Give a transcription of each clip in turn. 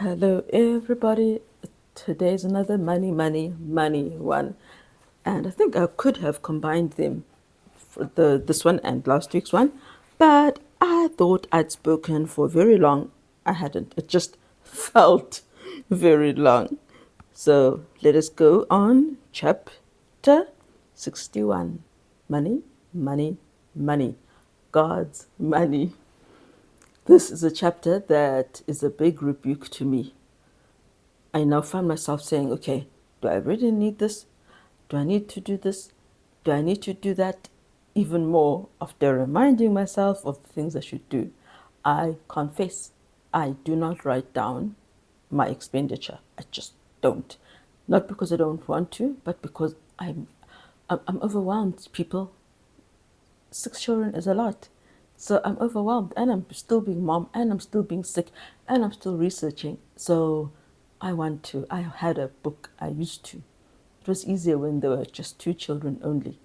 Hello, everybody. Today's another money, money, money one. And I think I could have combined them for this one and last week's one, but I thought I'd spoken for very long. I hadn't. It just felt very long. So let us go on. Chapter 61. Money, money, money. God's money. This is a chapter that is a big rebuke to me. I now find myself saying, okay, do I really need this? Do I need to do this? Do I need to do that? Even more after reminding myself of the things I should do. I confess I do not write down my expenditure. I just don't. Not because I don't want to, but because I'm overwhelmed, people. 6 children is a lot. So I'm overwhelmed and I'm still being mom and I'm still being sick and I'm still researching. So I had a book I used to. It was easier when there were just 2 children only.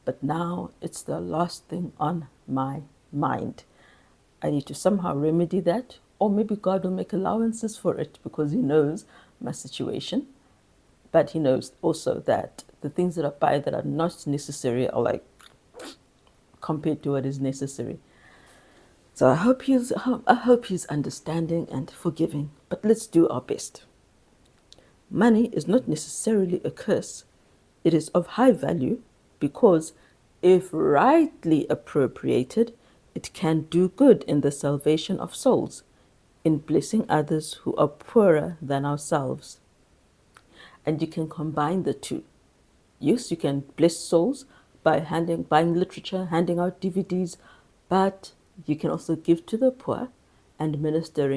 But now it's the last thing on my mind. I need to somehow remedy that, or maybe God will make allowances for it because He knows my situation. But He knows also that the things that I buy that are not necessary are like compared to what is necessary. So I hope he's understanding and forgiving. But let's do our best. Money is not necessarily a curse. It is of high value because if rightly appropriated, it can do good in the salvation of souls, in blessing others who are poorer than ourselves. And you can combine the two. Yes, you can bless souls by buying literature, handing out DVDs, but you can also give to the poor and minister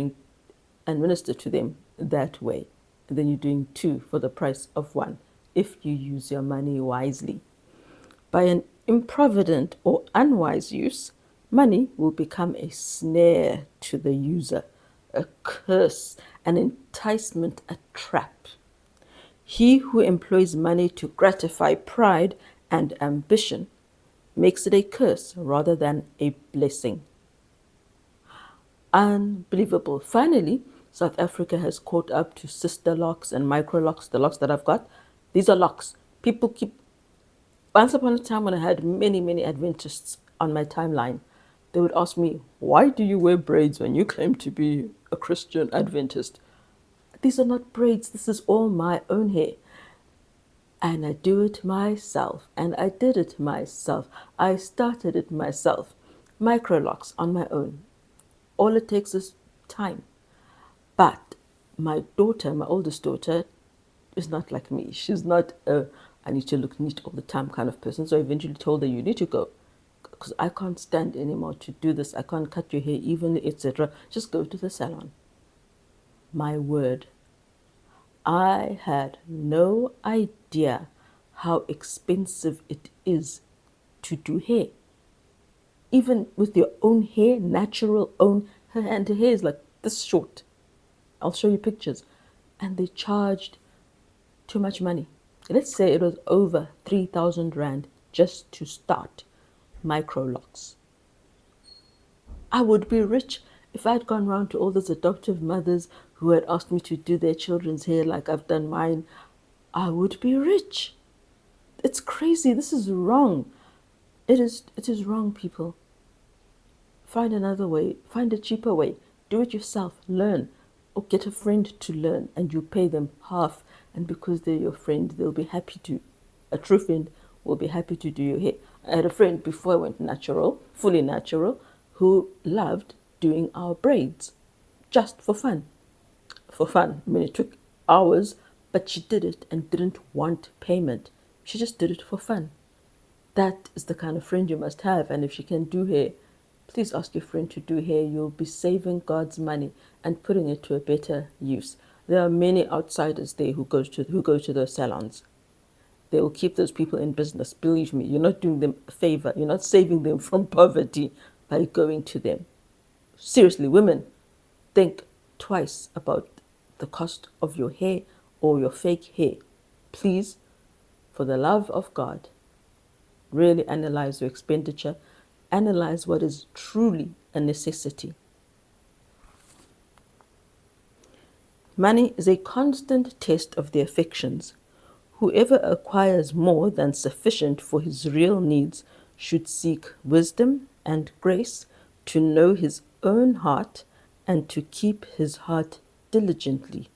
to them that way. And then you're doing two for the price of one if you use your money wisely. By an improvident or unwise use, money will become a snare to the user, a curse, an enticement, a trap. He who employs money to gratify pride and ambition makes it a curse rather than a blessing. Unbelievable. Finally, South Africa has caught up to sister locks and micro locks, the locks that I've got. These are locks. People keep. Once upon a time, when I had many, many Adventists on my timeline, they would ask me, why do you wear braids when you claim to be a Christian Adventist? These are not braids, this is all my own hair. And I do it myself, and I did it myself. I started it myself. Micro locks on my own. All it takes is time. But my daughter, my oldest daughter, is not like me. She's not a I need to look neat all the time kind of person. So I eventually told her, you need to go because I can't stand anymore to do this. I can't cut your hair evenly, etc. Just go to the salon. My word, I had no idea how expensive it is to do hair. Even with your own hair, natural own, her hair is like this short. I'll show you pictures. And they charged too much money. Let's say it was over 3,000 Rand just to start micro locks. I would be rich if I'd gone round to all those adoptive mothers who had asked me to do their children's hair like I've done mine. I would be rich. It's crazy. This is wrong. It is wrong, people. Find another way. Find a cheaper way. Do it yourself. Learn. Or get a friend to learn and you pay them half. And because they're your friend, they'll be happy to. A true friend will be happy to do your hair. I had a friend before I went natural, fully natural, who loved doing our braids just for fun. For fun. I mean, it took hours, but she did it and didn't want payment. She just did it for fun. That is the kind of friend you must have. And if she can do hair, please ask your friend to do hair. You'll be saving God's money and putting it to a better use. There are many outsiders there who go to those salons. They will keep those people in business. Believe me, you're not doing them a favor. You're not saving them from poverty by going to them. Seriously, women, think twice about the cost of your hair or your fake hair. Please, for the love of God, really analyze your expenditure. Analyze what is truly a necessity. Money is a constant test of the affections. Whoever acquires more than sufficient for his real needs should seek wisdom and grace to know his own heart and to keep his heart diligently,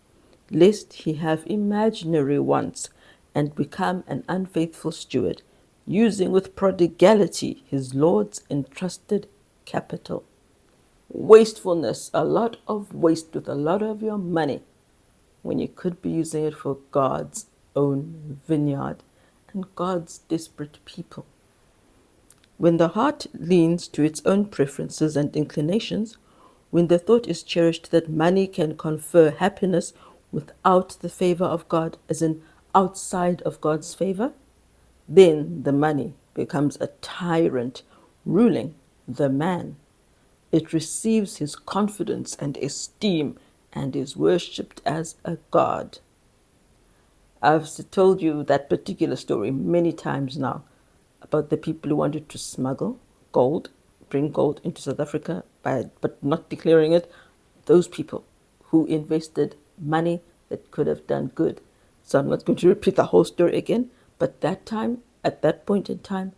lest he have imaginary wants and become an unfaithful steward, using with prodigality his Lord's entrusted capital. Wastefulness, a lot of waste with a lot of your money when you could be using it for God's own vineyard and God's desperate people. When the heart leans to its own preferences and inclinations, when the thought is cherished that money can confer happiness without the favor of God, as in outside of God's favor, then the money becomes a tyrant ruling the man. It receives his confidence and esteem and is worshipped as a god. I've told you that particular story many times now about the people who wanted to smuggle gold, bring gold into South Africa, but not declaring it. Those people who invested money that could have done good. So I'm not going to repeat the whole story again, but that time, at that point in time,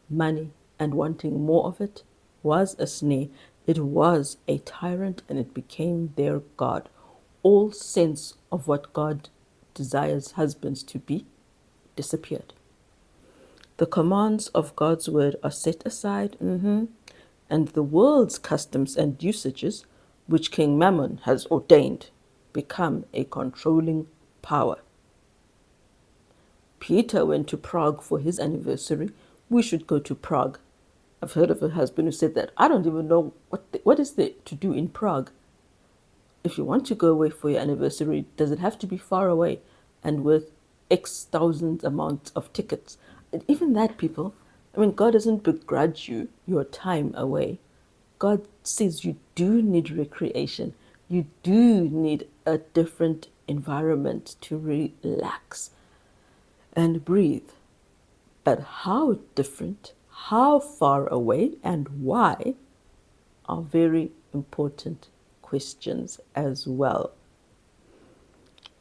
money and wanting more of it was a snare. It was a tyrant and it became their God. All sense of what God desires husbands to be disappeared. The commands of God's word are set aside, and the world's customs and usages, which King Mammon has ordained, become a controlling power. Peter went to Prague for his anniversary. We should go to Prague. I've heard of a husband who said that. I don't even know what is there to do in Prague. If you want to go away for your anniversary, does it have to be far away and worth X thousand amount of tickets? And even that, people, I mean, God doesn't begrudge you your time away. God says you do need recreation. You do need a different environment to relax and breathe. But how different, how far away, and why are very important questions as well.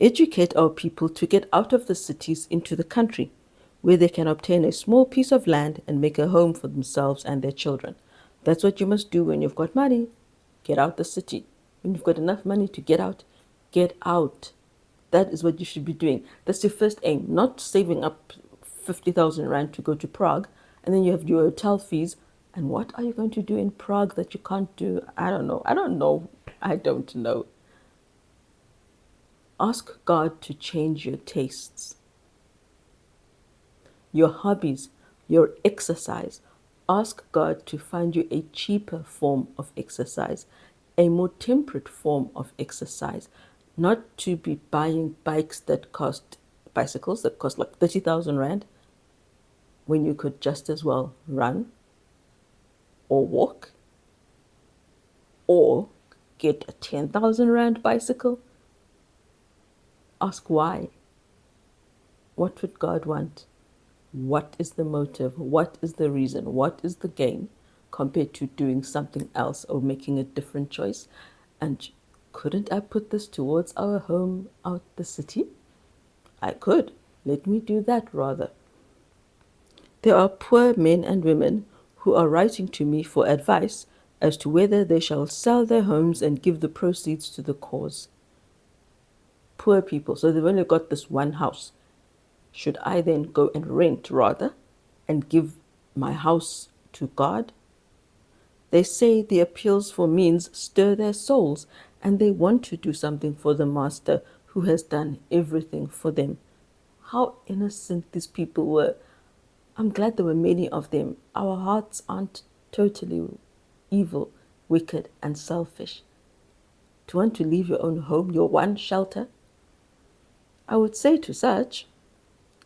Educate our people to get out of the cities into the country, where they can obtain a small piece of land and make a home for themselves and their children. That's what you must do when you've got money. Get out the city. When you've got enough money to get out, get out. That is what you should be doing. That's your first aim, not saving up 50,000 Rand to go to Prague, and then you have your hotel fees. And what are you going to do in Prague that you can't do? I don't know. I don't know. Ask God to change your tastes, your hobbies, your exercise. Ask God to find you a cheaper form of exercise, a more temperate form of exercise, not to be buying bicycles that cost like 30,000 Rand when you could just as well run or walk or get a 10,000 Rand bicycle. Ask why. What would God want? What is the motive? What is the reason? What is the gain compared to doing something else or making a different choice? And couldn't I put this towards our home out the city? I could. Let me do that rather. There are poor men and women who are writing to me for advice as to whether they shall sell their homes and give the proceeds to the cause. Poor people, so they've only got this one house. Should I then go and rent rather and give my house to God? They say the appeals for means stir their souls and they want to do something for the Master who has done everything for them. How innocent these people were. I'm glad there were many of them. Our hearts aren't totally evil, wicked, and selfish. To want to leave your own home, your one shelter? I would say to such,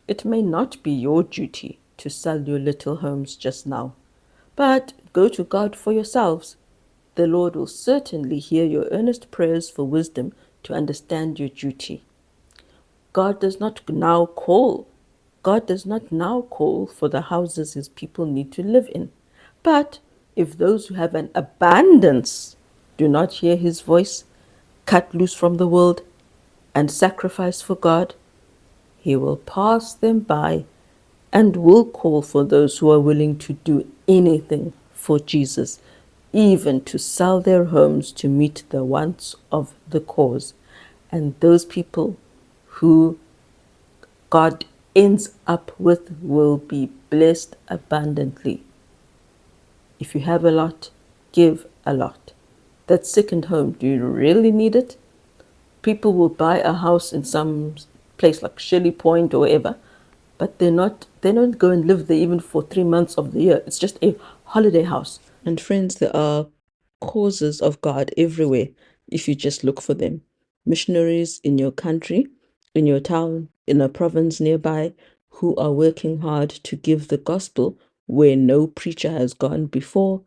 it may not be your duty to sell your little homes just now, but go to God for yourselves. The Lord will certainly hear your earnest prayers for wisdom to understand your duty. God does not now call for the houses his people need to live in. But if those who have an abundance do not hear his voice, cut loose from the world, and sacrifice for God, He will pass them by and will call for those who are willing to do anything for Jesus, even to sell their homes to meet the wants of the cause. And those people who God ends up with will be blessed abundantly. If you have a lot, give a lot. That second home, do you really need it? People will buy a house in some place like Shirley Point or wherever, but they don't go and live there even for 3 months of the year. It's just a holiday house. And friends, there are causes of God everywhere if you just look for them. Missionaries in your country, in your town, in a province nearby, who are working hard to give the gospel where no preacher has gone before.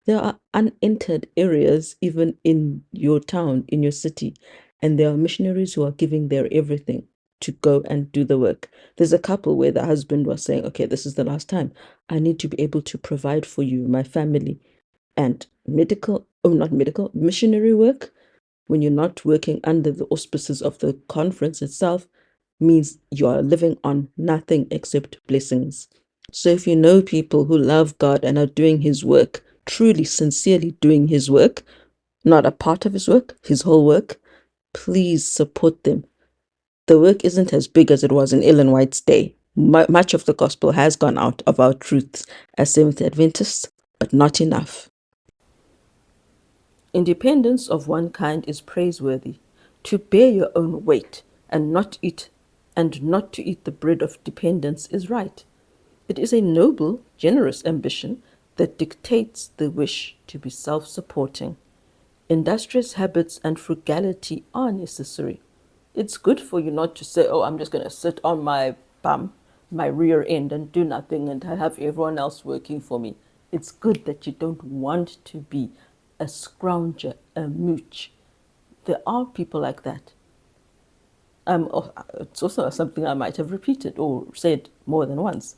There are unentered areas even in your town, in your city, and there are missionaries who are giving their everything to go and do the work. There's a couple where the husband was saying, okay, this is the last time. I need to be able to provide for you, my family. And not medical, missionary work, when you're not working under the auspices of the conference itself, means you are living on nothing except blessings. So if you know people who love God and are doing His work, truly, sincerely doing His work, not a part of His work, His whole work, please support them. The work isn't as big as it was in Ellen White's day. Much of the gospel has gone out of our truths as Seventh Adventists, but not enough. Independence of one kind is praiseworthy. To bear your own weight and not to eat the bread of dependence is right. It is a noble, generous ambition that dictates the wish to be self-supporting. Industrious habits and frugality are necessary. It's good for you not to say, oh, I'm just going to sit on my bum, my rear end, and do nothing and have everyone else working for me. It's good that you don't want to be a scrounger, a mooch. There are people like that. It's also something I might have repeated or said more than once.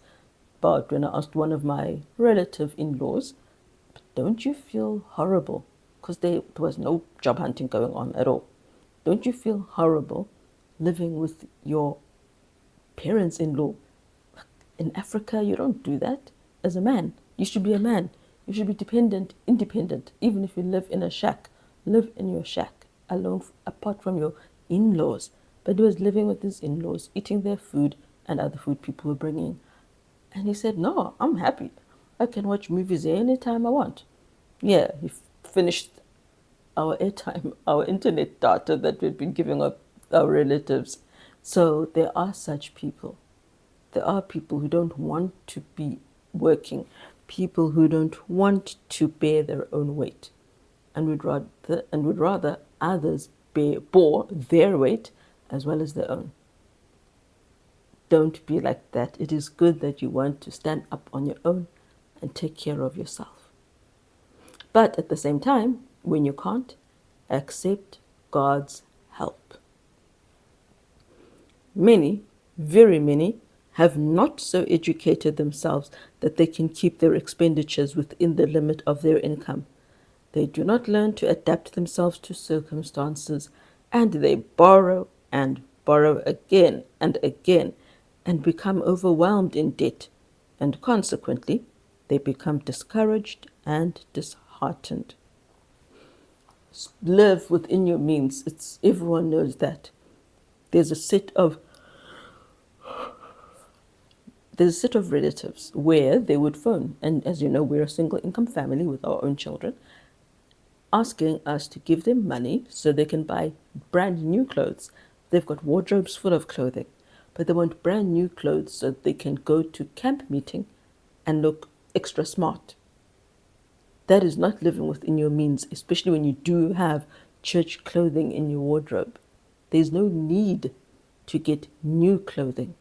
But when I asked one of my relative in-laws, don't you feel horrible? Because there was no job hunting going on at all. Don't you feel horrible living with your parents-in-law? In Africa, you don't do that. As a man, you should be a man. You should be dependent, independent. Even if you live in a shack, live in your shack alone, apart from your in-laws. But he was living with his in-laws, eating their food and other food people were bringing. And he said, no, I'm happy. I can watch movies anytime I want. Yeah, he finished our airtime, our internet data that we'd been giving our relatives. So there are such people. There are people who don't want to be working, people who don't want to bear their own weight, and would rather others bore their weight as well as their own. Don't be like that. It is good that you want to stand up on your own and take care of yourself. But at the same time, when you can't, accept God's help. Many, very many, have not so educated themselves that they can keep their expenditures within the limit of their income. They do not learn to adapt themselves to circumstances, and they borrow and borrow again and become overwhelmed in debt, and consequently, they become discouraged and disheartened. Live within your means. Everyone knows that. There's a set of relatives where they would phone, and as you know, we're a single income family with our own children, asking us to give them money so they can buy brand new clothes. They've got wardrobes full of clothing, but they want brand new clothes so they can go to camp meeting and look extra smart. That is not living within your means, especially when you do have church clothing in your wardrobe. There's no need to get new clothing.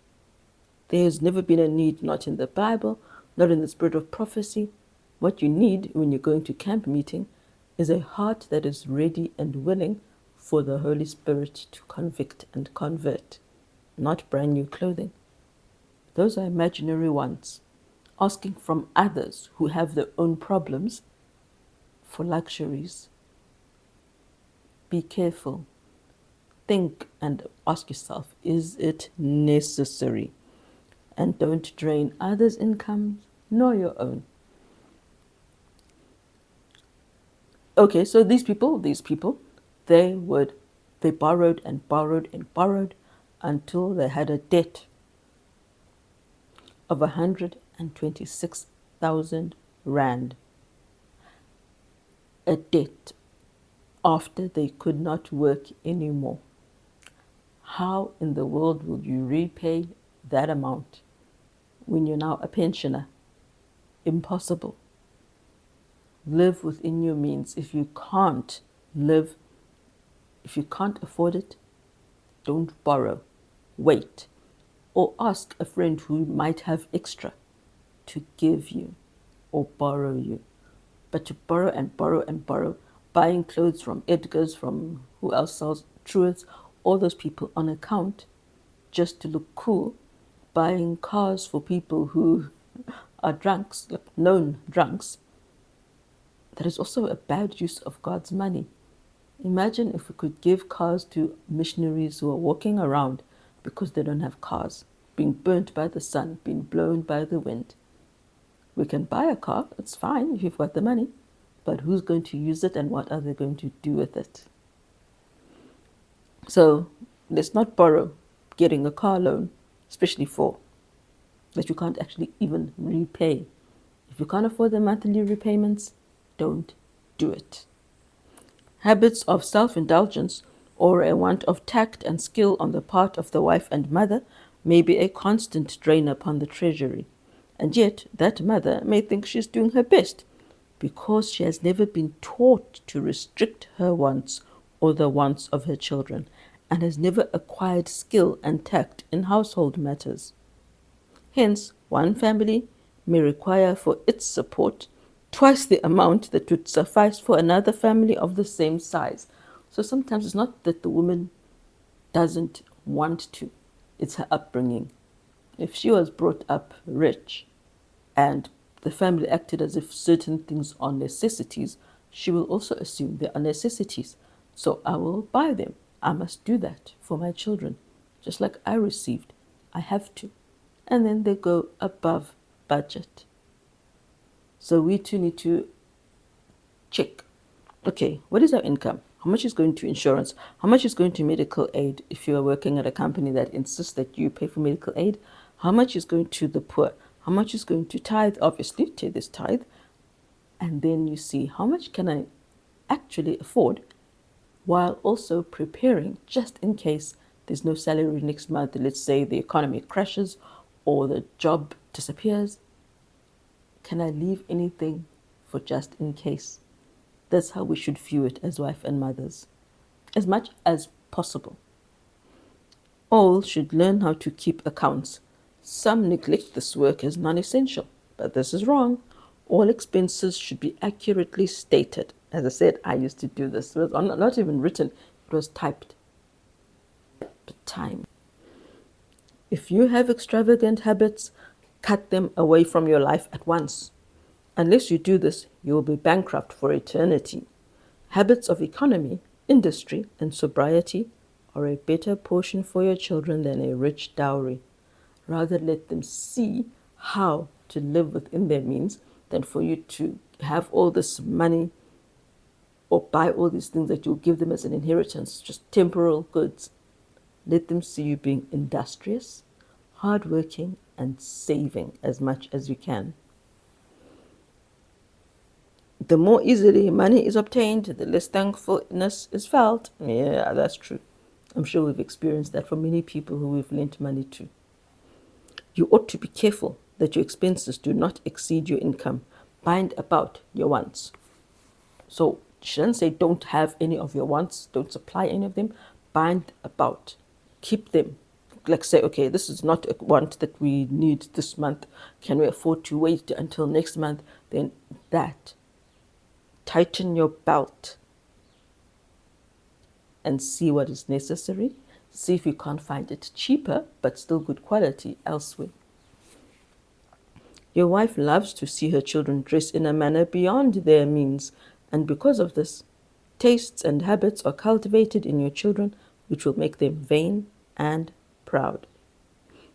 There has never been a need, not in the Bible, not in the spirit of prophecy. What you need when you're going to camp meeting is a heart that is ready and willing for the Holy Spirit to convict and convert, not brand new clothing. Those are imaginary ones, asking from others who have their own problems for luxuries. Be careful. think and ask yourself, is it necessary? And don't drain others' incomes nor your own. Okay, so these people, they borrowed and borrowed and borrowed until they had a debt of 126,000 rand. A debt after they could not work anymore. How in the world will you repay that amount when you're now a pensioner? Impossible. Live within your means. If you can't afford it, don't borrow. Wait. Or ask a friend who might have extra to give you or borrow you. But to borrow and borrow and borrow, buying clothes from Edgar's, from who else sells Truett's, all those people on account just to look cool, buying cars for people who are drunks, like known drunks, that is also a bad use of God's money. Imagine if we could give cars to missionaries who are walking around because they don't have cars, being burnt by the sun, being blown by the wind. We can buy a car, it's fine if you've got the money, but who's going to use it and what are they going to do with it? So let's not borrow getting a car loan, especially for that you can't actually even repay. If you can't afford the monthly repayments, don't do it. Habits of self-indulgence or a want of tact and skill on the part of the wife and mother may be a constant drain upon the treasury. And yet that mother may think she's doing her best because she has never been taught to restrict her wants or the wants of her children and has never acquired skill and tact in household matters. Hence, one family may require for its support twice the amount that would suffice for another family of the same size. So sometimes it's not that the woman doesn't want to, it's her upbringing. If she was brought up rich and the family acted as if certain things are necessities, she will also assume they are necessities. So I will buy them. I must do that for my children. Just like I received, I have to. And then they go above budget. So we too need to check. Okay, what is our income? How much is going to insurance? How much is going to medical aid if you are working at a company that insists that you pay for medical aid? How much is going to the poor? How much is going to tithe? Obviously, take this tithe. And then you see how much can I actually afford while also preparing just in case there's no salary next month. Let's say the economy crashes or the job disappears. Can I leave anything for just in case? That's how we should view it as wife and mothers, as much as possible. All should learn how to keep accounts. Some neglect this work as non-essential, but this is wrong. All expenses should be accurately stated. As I said, I used to do this. It was not even written, it was typed. But time. If you have extravagant habits, cut them away from your life at once. Unless you do this, you will be bankrupt for eternity. Habits of economy, industry, and sobriety are a better portion for your children than a rich dowry. Rather let them see how to live within their means than for you to have all this money or buy all these things that you'll give them as an inheritance, just temporal goods. Let them see you being industrious, hardworking, and saving as much as you can. The more easily money is obtained, the less thankfulness is felt. Yeah, that's true. I'm sure we've experienced that from many people who we've lent money to. You ought to be careful that your expenses do not exceed your income. Bind about your wants. So you shouldn't say don't have any of your wants, don't supply any of them. Bind about. Keep them. Like say, okay, this is not a want that we need this month. Can we afford to wait until next month? Then that. Tighten your belt and see what is necessary. See if you can't find it cheaper, but still good quality elsewhere. Your wife loves to see her children dress in a manner beyond their means, and because of this, tastes and habits are cultivated in your children which will make them vain and proud.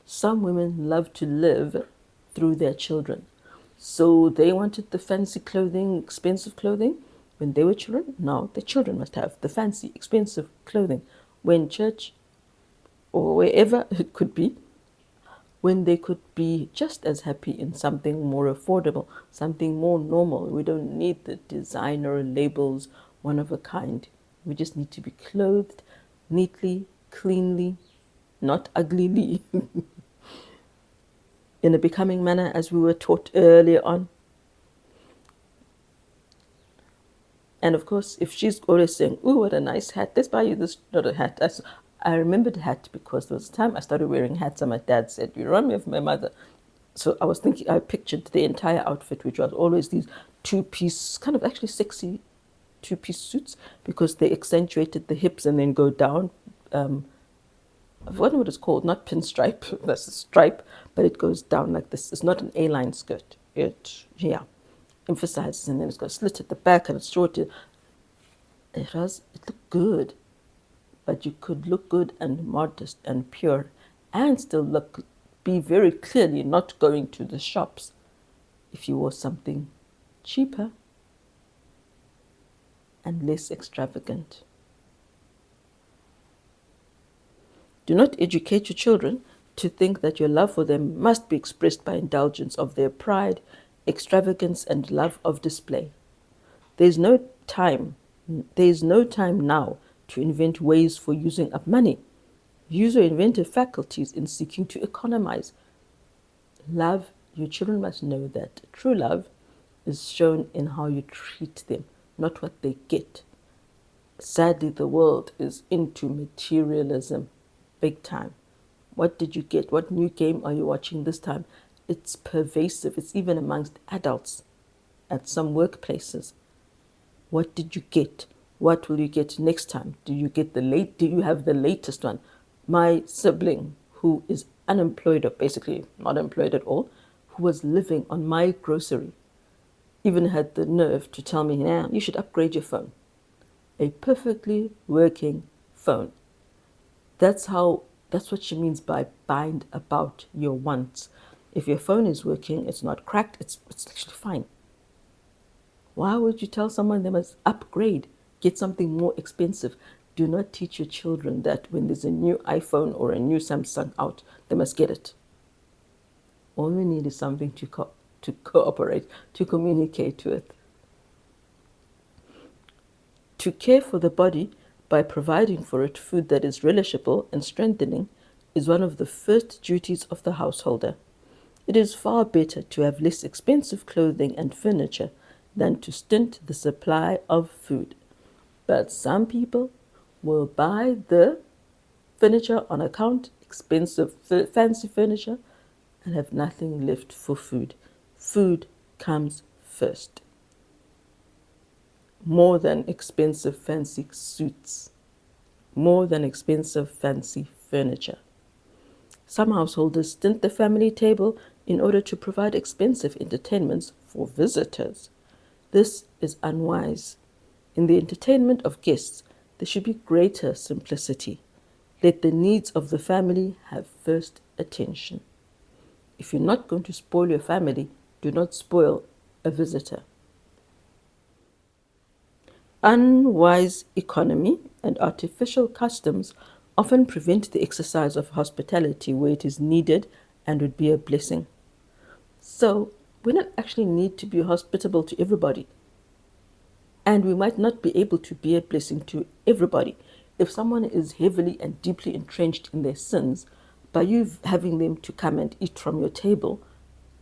Some women love to live through their children. So they wanted the fancy clothing, expensive clothing when they were children. Now the children must have the fancy, expensive clothing when church or wherever it could be, when they could be just as happy in something more affordable, something more normal. We don't need the designer labels, one of a kind. We just need to be clothed neatly, cleanly, not uglily, in a becoming manner as we were taught earlier on. And of course, if she's always saying, "Ooh, what a nice hat, let's buy you this," not a hat. I remembered hat because there was a time I started wearing hats and my dad said, "You remind me of my mother." So I was thinking, I pictured the entire outfit, which was always these two-piece, kind of actually sexy two-piece suits because they accentuated the hips and then go down. I've forgotten what it's called, not pinstripe, that's a stripe, but it goes down like this. It's not an A-line skirt. It, yeah, emphasizes, and then it's got a slit at the back and it's short. It looked good, but you could look good and modest and pure and still be very clearly not going to the shops if you wore something cheaper and less extravagant. Do not educate your children to think that your love for them must be expressed by indulgence of their pride, extravagance, and love of display. There is no time now to invent ways for using up money. Use your inventive faculties in seeking to economize. Love, your children must know that true love is shown in how you treat them, not what they get. Sadly, the world is into materialism, big time. What did you get? What new game are you watching this time? It's pervasive. It's even amongst adults at some workplaces. What did you get? What will you get next time? Do you have the latest one? My sibling, who is unemployed or basically not employed at all, who was living on my grocery, even had the nerve to tell me, "Yeah, you should upgrade your phone." A perfectly working phone. That's what she means by bind about your wants. If your phone is working, it's not cracked, it's actually fine. Why would you tell someone they must upgrade, get something more expensive? Do not teach your children that when there's a new iPhone or a new Samsung out, they must get it. All we need is something to cooperate, to communicate with. To care for the body by providing for it food that is relishable and strengthening is one of the first duties of the householder. It is far better to have less expensive clothing and furniture than to stint the supply of food. But some people will buy the furniture on account, expensive, fancy furniture, and have nothing left for food. Food comes first. More than expensive fancy suits, more than expensive fancy furniture. Some householders stint the family table in order to provide expensive entertainments for visitors. This is unwise. In the entertainment of guests, there should be greater simplicity. Let the needs of the family have first attention. If you're not going to spoil your family, do not spoil a visitor. Unwise economy and artificial customs often prevent the exercise of hospitality where it is needed and would be a blessing. So, we don't actually need to be hospitable to everybody. And we might not be able to be a blessing to everybody. If someone is heavily and deeply entrenched in their sins, by you having them to come and eat from your table,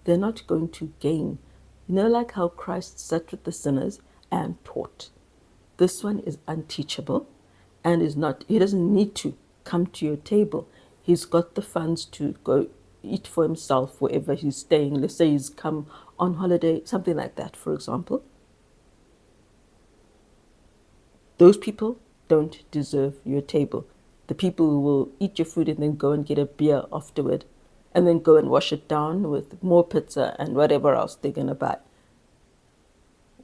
they're not going to gain. You know, like how Christ sat with the sinners and taught. This one is unteachable and he doesn't need to come to your table. He's got the funds to go eat for himself wherever he's staying. Let's say he's come on holiday, something like that, for example. Those people don't deserve your table. The people who will eat your food and then go and get a beer afterward and then go and wash it down with more pizza and whatever else they're going to buy.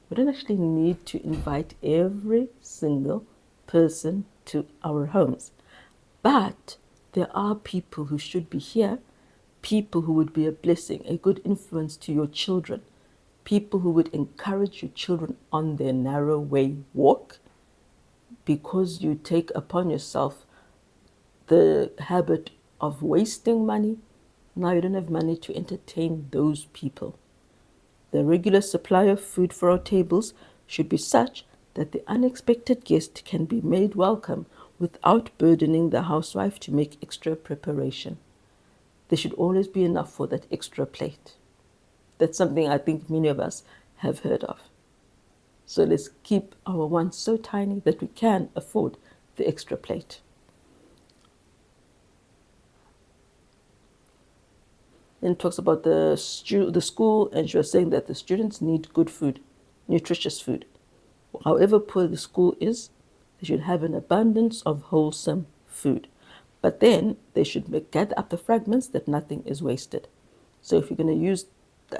We don't actually need to invite every single person to our homes. But there are people who should be here, people who would be a blessing, a good influence to your children, people who would encourage your children on their narrow way walk, because you take upon yourself the habit of wasting money. Now you don't have money to entertain those people. The regular supply of food for our tables should be such that the unexpected guest can be made welcome without burdening the housewife to make extra preparation. There should always be enough for that extra plate. That's something I think many of us have heard of. So let's keep our wants so tiny that we can afford the extra plate. Then it talks about the school, and she was saying that the students need good food, nutritious food. However poor the school is, they should have an abundance of wholesome food. But then they should gather up the fragments that nothing is wasted. So if you're going to use,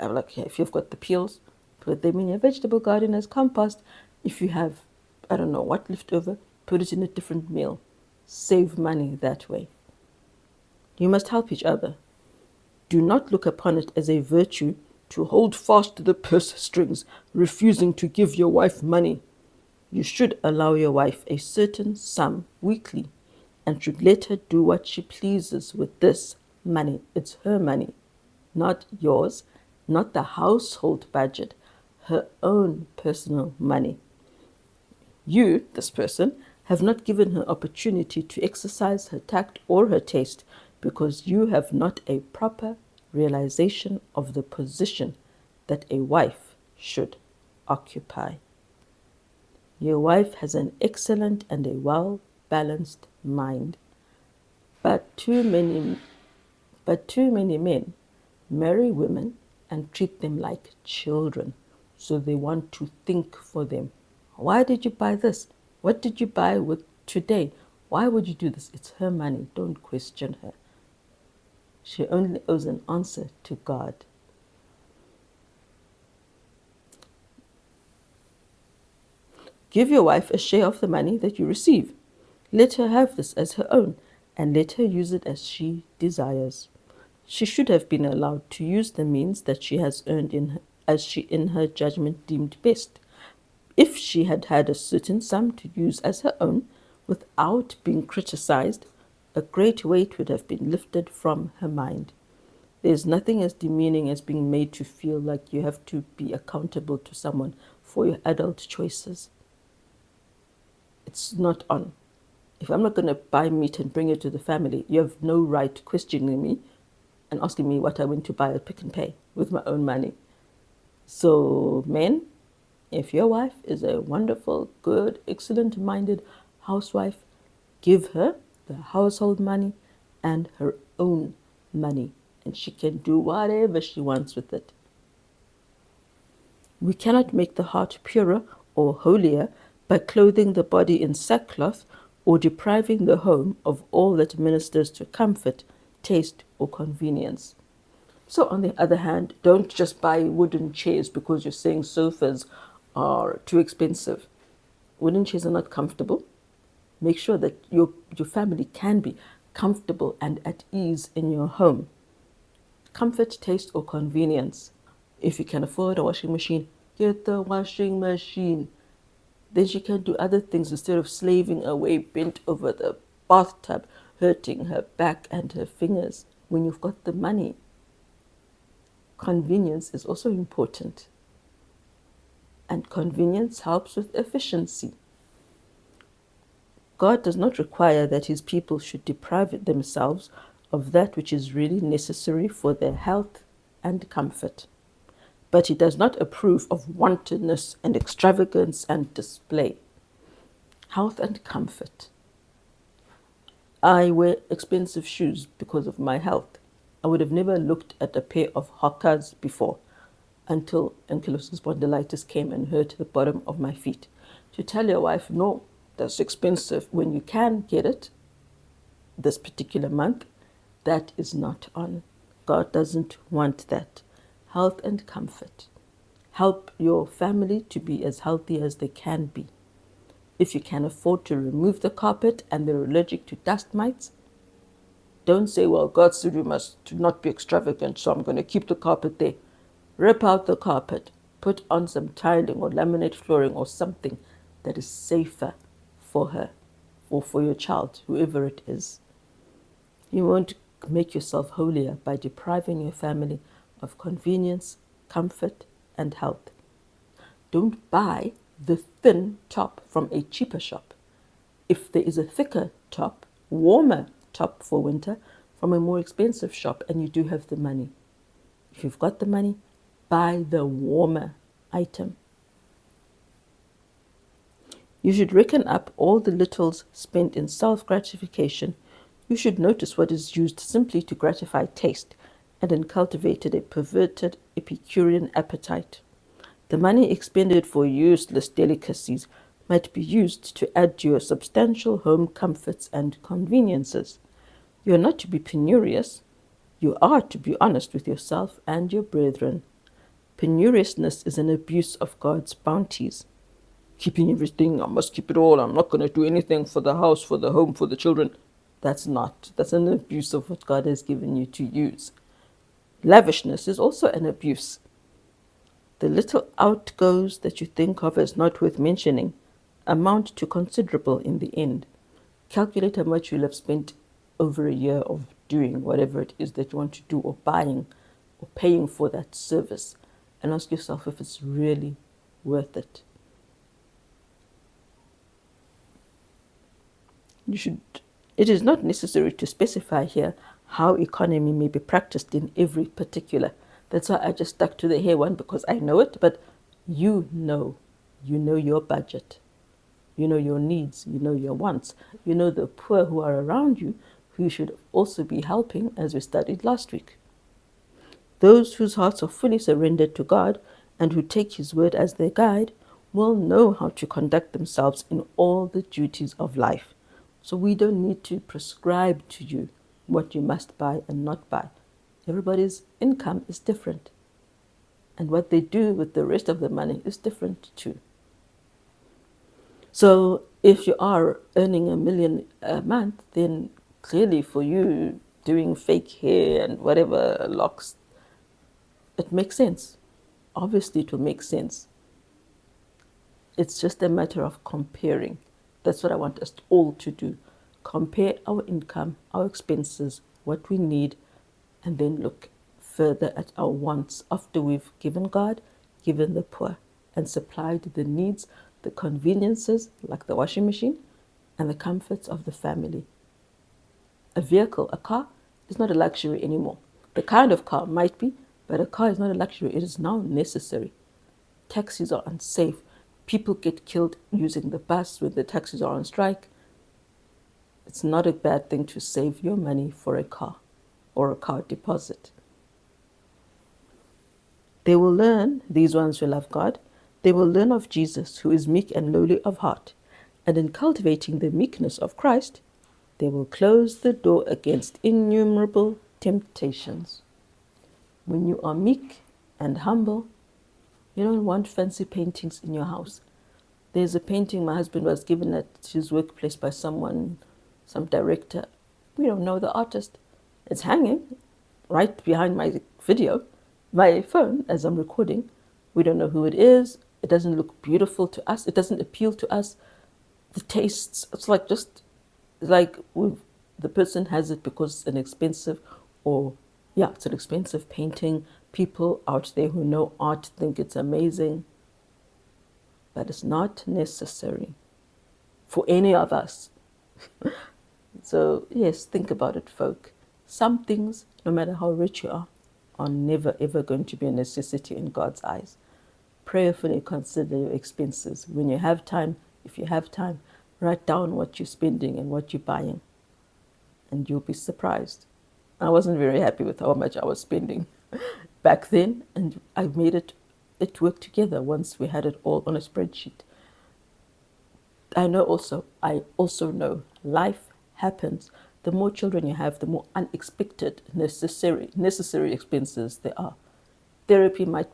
like if you've got the peels, put them in your vegetable garden as compost. If you have, I don't know what left over, put it in a different meal. Save money that way. You must help each other. Do not look upon it as a virtue to hold fast to the purse strings, refusing to give your wife money. You should allow your wife a certain sum weekly and should let her do what she pleases with this money. It's her money, not yours, not the household budget, her own personal money. You, this person, have not given her opportunity to exercise her tact or her taste because you have not a proper realization of the position that a wife should occupy. Your wife has an excellent and a well-balanced mind, but too many men marry women and treat them like children, so they want to think for them. Why did you buy this? What did you buy with today? Why would you do this? It's her money. Don't question her. She only owes an answer to God. Give your wife a share of the money that you receive. Let her have this as her own, and let her use it as she desires. She should have been allowed to use the means that she has earned as she in her judgment deemed best. If she had had a certain sum to use as her own, without being criticized, a great weight would have been lifted from her mind. There is nothing as demeaning as being made to feel like you have to be accountable to someone for your adult choices. It's not on. If I'm not going to buy meat and bring it to the family, you have no right questioning me and asking me what I went to buy at Pick and Pay with my own money. So, men, if your wife is a wonderful, good, excellent-minded housewife, give her the household money and her own money, and she can do whatever she wants with it. We cannot make the heart purer or holier by clothing the body in sackcloth or depriving the home of all that ministers to comfort, taste, or convenience. So, on the other hand, don't just buy wooden chairs because you're saying sofas are too expensive. Wooden chairs are not comfortable. Make sure that your family can be comfortable and at ease in your home. Comfort, taste, or convenience. If you can afford a washing machine, get the washing machine. Then she can do other things instead of slaving away bent over the bathtub, hurting her back and her fingers when you've got the money. Convenience is also important. And convenience helps with efficiency. God does not require that his people should deprive themselves of that which is really necessary for their health and comfort. But he does not approve of wantonness and extravagance and display. Health and comfort. I wear expensive shoes because of my health. I would have never looked at a pair of Hokas before until ankylosing spondylitis came and hurt the bottom of my feet. To tell your wife, no, that's expensive, when you can get it this particular month, that is not on. God doesn't want that. Health and comfort. Help your family to be as healthy as they can be. If you can afford to remove the carpet and they're allergic to dust mites, don't say, well, God said we must not be extravagant, so I'm going to keep the carpet there. Rip out the carpet, put on some tiling or laminate flooring or something that is safer for her or for your child, whoever it is. You won't make yourself holier by depriving your family of convenience, comfort, and health. Don't buy the thin top from a cheaper shop. If there is a thicker top, warmer top for winter from a more expensive shop and you do have the money, if you've got the money, buy the warmer item. You should reckon up all the littles spent in self-gratification. You should notice what is used simply to gratify taste and then cultivated a perverted Epicurean appetite. The money expended for useless delicacies might be used to add to your substantial home comforts and conveniences. You are not to be penurious. You are to be honest with yourself and your brethren. Penuriousness is an abuse of God's bounties. Keeping everything, I must keep it all, I'm not going to do anything for the house, for the home, for the children. That's an abuse of what God has given you to use. Lavishness is also an abuse. The little outgoes that you think of as not worth mentioning amount to considerable in the end. Calculate how much you'll have spent over a year of doing whatever it is that you want to do, or buying or paying for that service, and ask yourself if it's really worth it. It is not necessary to specify here how economy may be practiced in every particular. That's why I just stuck to the hair one, because I know it, but you know your budget. You know your needs, you know your wants. You know the poor who are around you, who you should also be helping, as we studied last week. Those whose hearts are fully surrendered to God and who take His word as their guide will know how to conduct themselves in all the duties of life. So we don't need to prescribe to you what you must buy and not buy. Everybody's income is different. And what they do with the rest of the money is different too. So if you are earning $1 million a month, then clearly for you doing fake hair and whatever locks, it makes sense. Obviously it will make sense. It's just a matter of comparing. That's what I want us all to do. Compare our income, our expenses, what we need, and then look further at our wants after we've given God, given the poor, and supplied the needs, the conveniences, like the washing machine, and the comforts of the family. A vehicle, a car, is not a luxury anymore. The kind of car might be, but a car is not a luxury. It is now necessary. Taxis are unsafe. People get killed using the bus when the taxis are on strike. It's not a bad thing to save your money for a car or a car deposit. They will learn, these ones who love God, they will learn of Jesus, who is meek and lowly of heart, and in cultivating the meekness of Christ, they will close the door against innumerable temptations. When you are meek and humble, you don't want fancy paintings in your house. There's a painting my husband was given at his workplace by someone, some director. We don't know the artist. It's hanging right behind my video, my phone, as I'm recording. We don't know who it is. It doesn't look beautiful to us. It doesn't appeal to us. The tastes, it's like the person has it because it's an expensive, it's an expensive painting. People out there who know art think it's amazing, but it's not necessary for any of us. So yes, think about it, folk. Some things, no matter how rich you are never ever going to be a necessity in God's eyes. Prayerfully consider your expenses. When you have time, if you have time, write down what you're spending and what you're buying, and you'll be surprised. I wasn't very happy with how much I was spending back then, and I made it work together once we had it all on a spreadsheet. I also know life happens. The more children you have, the more unexpected necessary expenses there are. Therapy might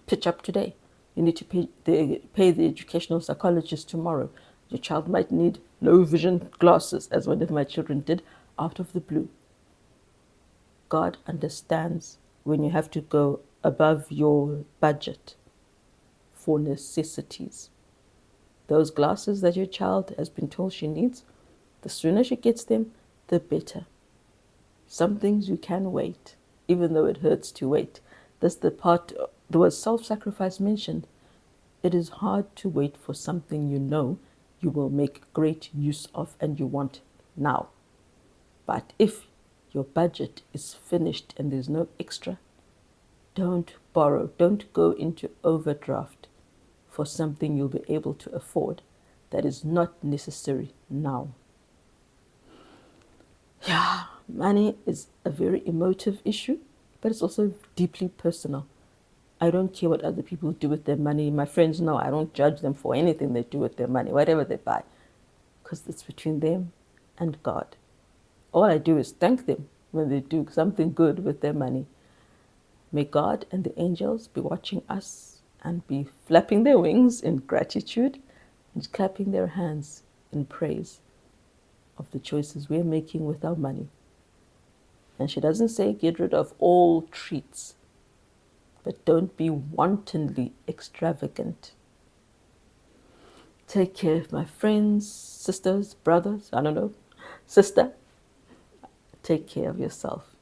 pitch up today. You need to pay the educational psychologist tomorrow. Your child might need low vision glasses, as one of my children did, out of the blue. God understands when you have to go above your budget for necessities. Those glasses that your child has been told she needs, the sooner she gets them, the better. Some things you can wait, even though it hurts to wait. That's the part, there was self-sacrifice mentioned. It is hard to wait for something you know you will make great use of and you want now. But if your budget is finished and there's no extra, don't borrow, don't go into overdraft for something you'll be able to afford that is not necessary now. Yeah, money is a very emotive issue, but it's also deeply personal. I don't care what other people do with their money. My friends know I don't judge them for anything they do with their money, whatever they buy, because it's between them and God. All I do is thank them when they do something good with their money. May God and the angels be watching us and be flapping their wings in gratitude and clapping their hands in praise of the choices we're making with our money. And she doesn't say get rid of all treats, but don't be wantonly extravagant. Take care, my friends, sisters, brothers, I don't know, sister. Take care of yourself.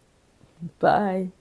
Bye.